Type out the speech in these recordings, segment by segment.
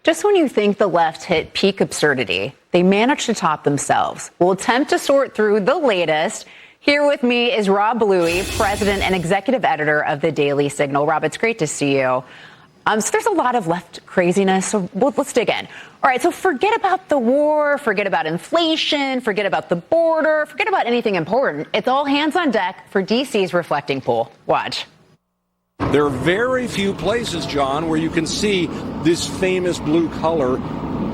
Just when you think the left hit peak absurdity, they manage to top themselves. We'll attempt to sort through the latest. Here with me is Rob Bluey, president and executive editor of the Daily Signal. Rob, it's great to see you. So there's a lot of left craziness, so let's dig in. All right, so forget about the war, forget about inflation, forget about the border, forget about anything important. It's all hands on deck for DC's reflecting pool. Watch. There are very few places, John, where you can see this famous blue color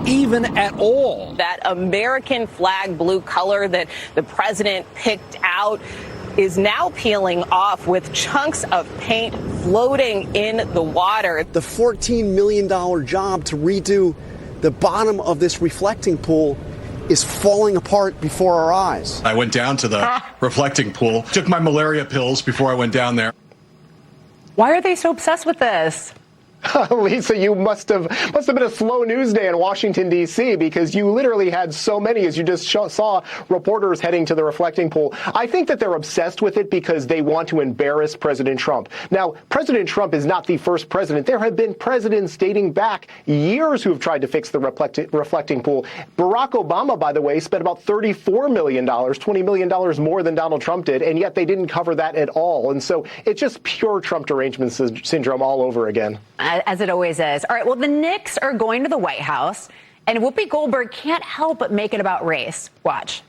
even at all. That American flag blue color that the president picked out is now peeling off with chunks of paint floating in the water. The $14 million job to redo the bottom of this reflecting pool is falling apart before our eyes. I went down to the reflecting pool, took my malaria pills before I went down there. Why are they so obsessed with this? Lisa, you must have been a slow news day in Washington, D.C., because you literally had so many, as you just saw, reporters heading to the reflecting pool. I think that they're obsessed with it because they want to embarrass President Trump. Now, President Trump is not the first president. There have been presidents dating back years who have tried to fix the reflecting pool. Barack Obama, by the way, spent about $34 million, $20 million more than Donald Trump did, and yet they didn't cover that at all. And so it's just pure Trump derangement syndrome all over again. As it always is. All right, well, the Knicks are going to the White House, and Whoopi Goldberg can't help but make it about race. Watch.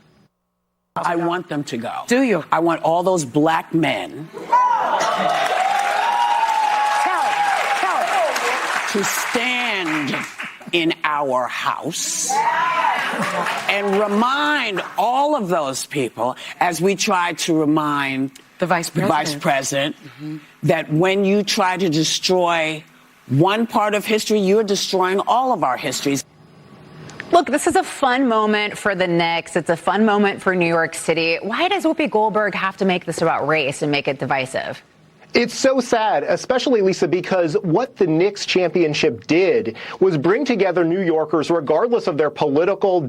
I want them to go. Do you? I want all those black men to stand in our house and remind all of those people, as we try to remind the vice president, that when you try to destroy one part of history, you're destroying all of our histories. Look, this is a fun moment for the Knicks. It's a fun moment for New York City. Why does Whoopi Goldberg have to make this about race and make it divisive? It's so sad, especially, Lisa, because what the Knicks championship did was bring together New Yorkers, regardless of their political,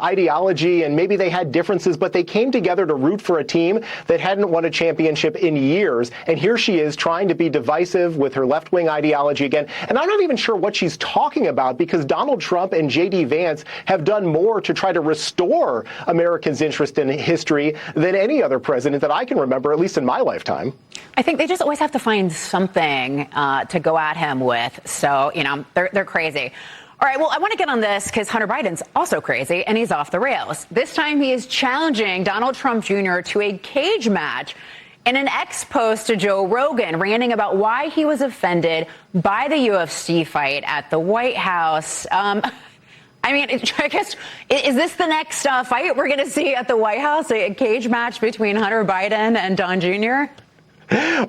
ideology, and maybe they had differences, but they came together to root for a team that hadn't won a championship in years. And here she is trying to be divisive with her left-wing ideology again. And I'm not even sure what she's talking about, because Donald Trump and J.D. Vance have done more to try to restore Americans' interest in history than any other president that I can remember, at least in my lifetime. I think they just always have to find something to go at him with. So, they're crazy. All right, well, I want to get on this because Hunter Biden's also crazy, and he's off the rails. This time he is challenging Donald Trump Jr. to a cage match in an X post to Joe Rogan, ranting about why he was offended by the UFC fight at the White House. I guess, is this the next fight we're going to see at the White House, a cage match between Hunter Biden and Don Jr.?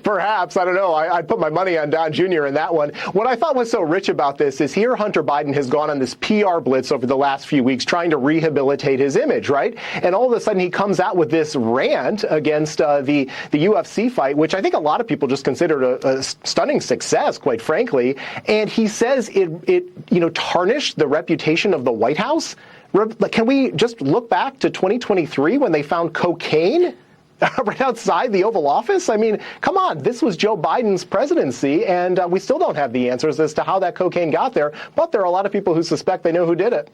Perhaps. I don't know. I'd put my money on Don Jr. in that one. What I thought was so rich about this is here Hunter Biden has gone on this PR blitz over the last few weeks trying to rehabilitate his image, right? And all of a sudden he comes out with this rant against the UFC fight, which I think a lot of people just considered a stunning success, quite frankly. And he says it tarnished the reputation of the White House. Can we just look back to 2023 when they found cocaine right outside the Oval Office? I mean, come on, this was Joe Biden's presidency, and we still don't have the answers as to how that cocaine got there, but there are a lot of people who suspect they know who did it.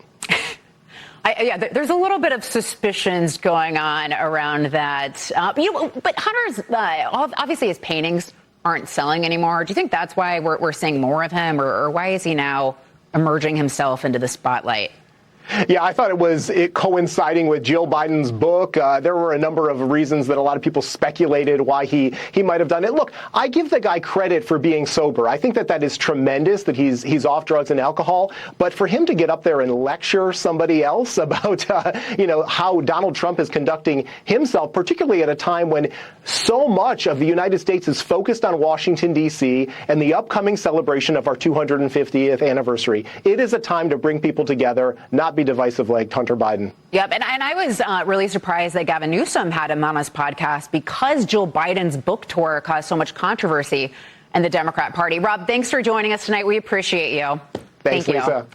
There's a little bit of suspicions going on around that. But Hunter's, obviously his paintings aren't selling anymore. Do you think that's why we're seeing more of him, or why is he now emerging himself into the spotlight? Yeah, I thought it coinciding with Jill Biden's book. There were a number of reasons that a lot of people speculated why he might have done it. Look, I give the guy credit for being sober. I think that is tremendous that he's off drugs and alcohol. But for him to get up there and lecture somebody else about how Donald Trump is conducting himself, particularly at a time when so much of the United States is focused on Washington, D.C. and the upcoming celebration of our 250th anniversary, it is a time to bring people together, not be divisive like Hunter Biden. Yep, and I was really surprised that Gavin Newsom had him on his podcast because Jill Biden's book tour caused so much controversy in the Democrat Party. Rob, thanks for joining us tonight. We appreciate you. Thank you. Lisa.